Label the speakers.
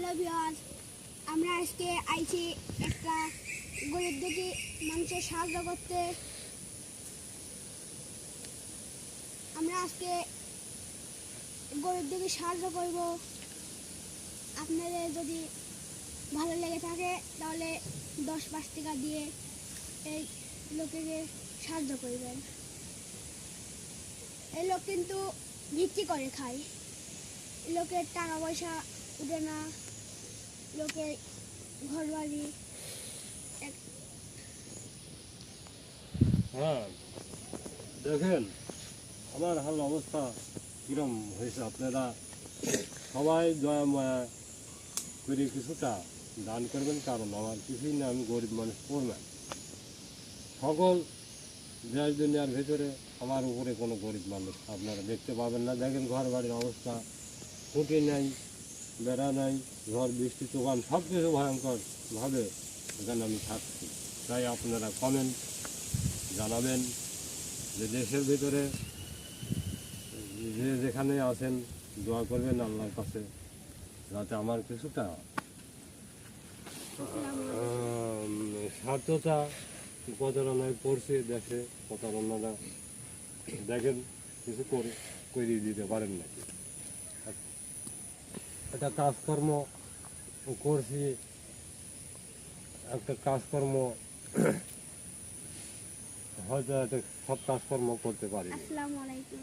Speaker 1: Hello viewers, আমরা আজকে আইছি একটা গরিব দুঃখী মানুষের সাহায্য করতে। আমরা আজকে গরিব দুঃখী সাহায্য করব। আপনাদের যদি ভালো লেগে থাকে তাহলে 10-5 টাকা দিয়ে এই লোকেকে সাহায্য করবেন। এই লোক কিন্তু ভিক্ষি করে খায়, লোকের টাকা পয়সা উঠে না, লোকের ঘর বাড়ি।
Speaker 2: হ্যাঁ, দেখেন আমার হাল অবস্থা কিরম হয়েছে। আপনারা সবাই দয়া মায়া করে কিছুটা দান করবেন, কারণ আমার কিছুই না, আমি গরিব মানুষ পড়বেন। সকল দেশ দুনিয়ার ভেতরে আমার উপরে কোনো গরিব মানুষ আপনারা দেখতে পাবেন না। দেখেন ঘর বাড়ির অবস্থা, খুঁটি নাই, বেড়া নাই, ঝড় বৃষ্টি তুফান সব কিছু ভয়ঙ্করভাবে এখানে আমি থাকছি। তাই আপনারা কমেন্ট জানাবেন যে দেশের ভিতরে যে যেখানে আছেন দোয়া করবেন আল্লাহর কাছে যাতে আমার কিছুটা স্বার্থতা প্রতারণায় পড়ছে দেশে। প্রতারণাটা দেখেন কিছু করে দিতে পারেন নাকি। একটা কাজকর্ম করছি, একটা কাজকর্ম হয়তো একটা সব কাজকর্ম করতে পারি।
Speaker 1: আসসালামু আলাইকুম।